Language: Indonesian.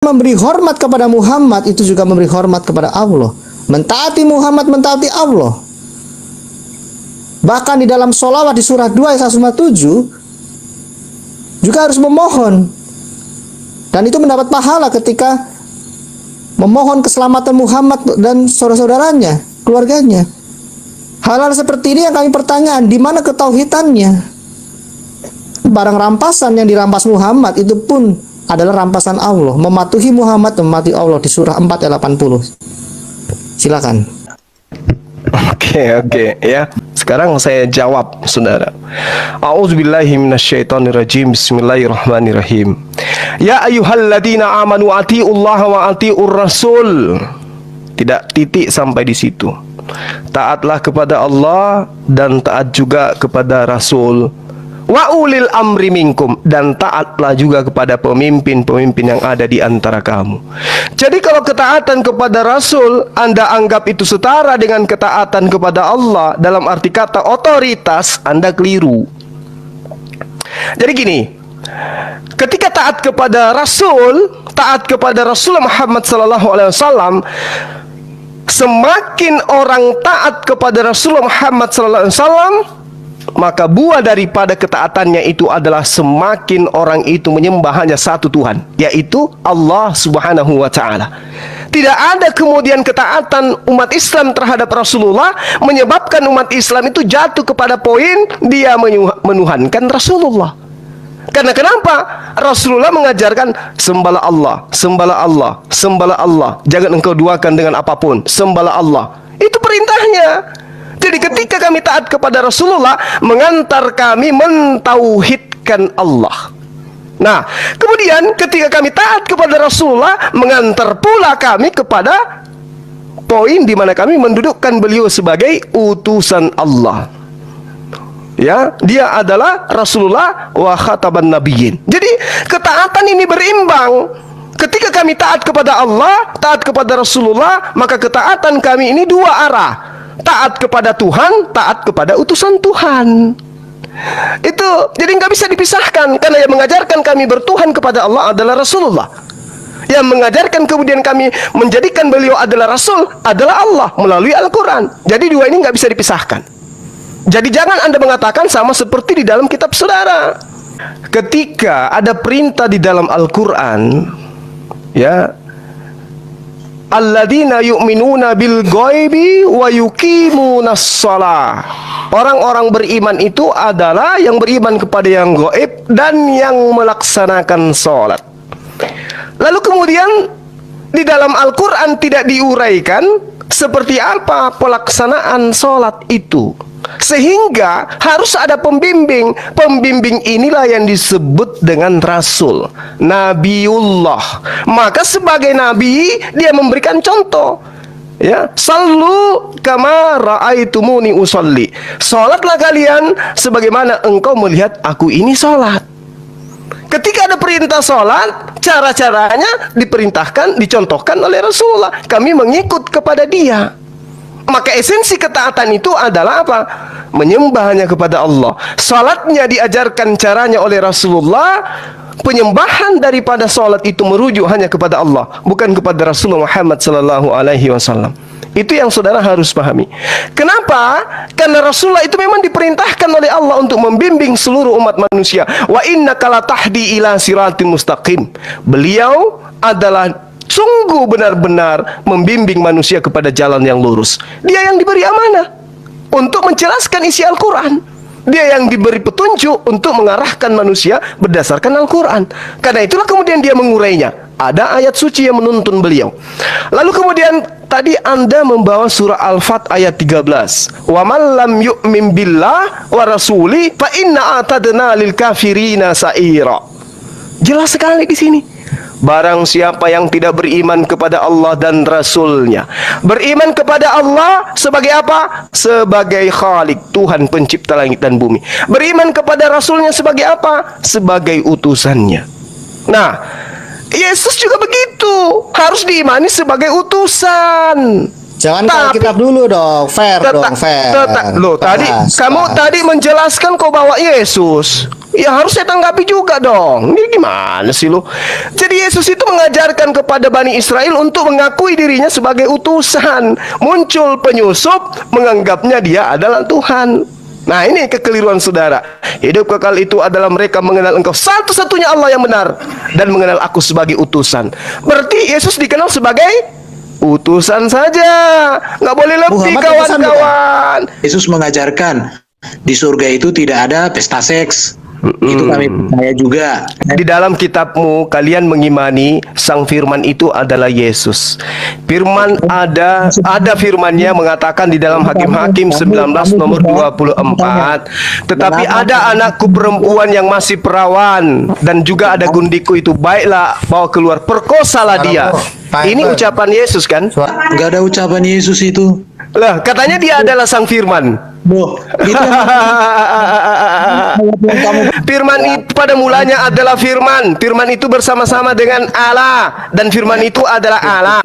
memberi hormat kepada Muhammad itu juga memberi hormat kepada Allah. Mentaati Muhammad, mentaati Allah. Bahkan di dalam sholawat di surah 2 ayat 157 juga harus memohon. Dan itu mendapat pahala ketika memohon keselamatan Muhammad dan saudara-saudaranya, keluarganya. Hal-hal seperti ini yang kami pertanyaan, di mana ketauhidannya? Barang rampasan yang dirampas Muhammad itu pun adalah rampasan Allah. Mematuhi Muhammad, mematuhi Allah di surah 4 ayat 80. Silakan. Oke, ya. Sekarang saya jawab, saudara. A'udzubillahi minasyaitonirrajim. Bismillahirrahmanirrahim. Ya ayyuhalladzina amanu atiullaha wa atiur rasul. Tidak titik sampai di situ. Taatlah kepada Allah dan taat juga kepada Rasul. Wa ulil amri minkum, dan taatlah juga kepada pemimpin-pemimpin yang ada di antara kamu. Jadi kalau ketaatan kepada Rasul Anda anggap itu setara dengan ketaatan kepada Allah dalam arti kata otoritas, Anda keliru. Jadi gini, ketika taat kepada Rasul, taat kepada Rasul Muhammad SAW, semakin orang taat kepada Rasul Muhammad SAW, maka buah daripada ketaatannya itu adalah semakin orang itu menyembah hanya satu Tuhan, yaitu Allah Subhanahu wa Ta'ala. Tidak ada kemudian ketaatan umat Islam terhadap Rasulullah menyebabkan umat Islam itu jatuh kepada poin dia menuhankan Rasulullah. Karena kenapa? Rasulullah mengajarkan sembahlah Allah, sembahlah Allah, sembahlah Allah, jangan engkau duakan dengan apapun, sembahlah Allah. Itu perintahnya. Jadi ketika kami taat kepada Rasulullah, mengantar kami mentauhidkan Allah. Nah, kemudian ketika kami taat kepada Rasulullah, mengantar pula kami kepada poin di mana kami mendudukkan beliau sebagai utusan Allah. Ya, dia adalah Rasulullah wa khataban nabiyyin. Jadi ketaatan ini berimbang. Ketika kami taat kepada Allah, taat kepada Rasulullah, maka ketaatan kami ini dua arah. Taat kepada Tuhan, taat kepada utusan Tuhan. Itu jadi nggak bisa dipisahkan, karena yang mengajarkan kami bertuhan kepada Allah adalah Rasulullah. Yang mengajarkan kemudian kami menjadikan beliau adalah Rasul adalah Allah melalui Al-Quran. Jadi dua ini nggak bisa dipisahkan. Jadi jangan Anda mengatakan sama seperti di dalam kitab saudara. Ketika ada perintah di dalam Al-Quran, ya, alladzina yu'minuna bil ghaibi wa yuqimunas shalah. Orang-orang beriman itu adalah yang beriman kepada yang gaib dan yang melaksanakan salat. Lalu kemudian di dalam Al-Qur'an tidak diuraikan seperti apa pelaksanaan salat itu. Sehingga harus ada pembimbing. Pembimbing inilah yang disebut dengan Rasul, Nabiullah. Maka sebagai Nabi dia memberikan contoh. Ya, sallu kama ra'aitumuni usolli. Salatlah kalian sebagaimana engkau melihat aku ini salat. Ketika ada perintah salat, cara-caranya diperintahkan, dicontohkan oleh Rasulullah. Kami mengikut kepada dia. Maka esensi ketaatan itu adalah apa? Menyembah hanya kepada Allah. Salatnya diajarkan caranya oleh Rasulullah. Penyembahan daripada salat itu merujuk hanya kepada Allah, bukan kepada Rasulullah Muhammad sallallahu alaihi wasallam. Itu yang saudara harus pahami. Kenapa? Karena Rasulullah itu memang diperintahkan oleh Allah untuk membimbing seluruh umat manusia. Wa innaka latahdi ila siratim mustaqim. Beliau adalah sungguh benar-benar membimbing manusia kepada jalan yang lurus. Dia yang diberi amanah untuk menjelaskan isi Al-Quran. Dia yang diberi petunjuk untuk mengarahkan manusia berdasarkan Al-Quran. Karena itulah kemudian dia mengurainya. Ada ayat suci yang menuntun beliau. Lalu kemudian tadi Anda membawa surah Al-Fat ayat 13. Wa man lam yu'min billah wa rasuli fa inna atadna lil kafirina sa'ira. Jelas sekali di sini. Barang siapa yang tidak beriman kepada Allah dan Rasulnya. Beriman kepada Allah sebagai apa? Sebagai Khalik, Tuhan pencipta langit dan bumi. Beriman kepada Rasulnya sebagai apa? Sebagai utusannya. Nah, Yesus juga begitu. Harus diimani sebagai utusan. Jangan kalau kitab dulu dong, fair dong, fair. Loh, tadi kamu tadi menjelaskan kau bawa Yesus. Ya harus saya tanggapi juga dong. Ini gimana sih lo? Jadi Yesus itu mengajarkan kepada Bani Israel untuk mengakui dirinya sebagai utusan. Muncul penyusup menganggapnya dia adalah Tuhan. Nah, ini kekeliruan saudara. Hidup kekal itu adalah mereka mengenal engkau satu-satunya Allah yang benar dan mengenal aku sebagai utusan. Berarti Yesus dikenal sebagai utusan saja. Nggak boleh lebih, Muhammad utusan kawan-kawan. Yesus mengajarkan di surga itu tidak ada pesta seks. Itu kami percaya juga. Di dalam kitabmu kalian mengimani Sang Firman itu adalah Yesus. Firman ada firmannya mengatakan di dalam Hakim-Hakim 19 nomor 24. Tetapi ada anakku perempuan yang masih perawan dan juga ada gundiku itu, baiklah bawa keluar, perkosalah dia. Ini ucapan Yesus kan? Nggak ada ucapan Yesus itu. Lah, katanya dia adalah Sang Firman. Loh, itu yang kamu Firman itu pada mulanya adalah firman. Firman itu bersama-sama dengan Allah dan firman itu adalah Allah.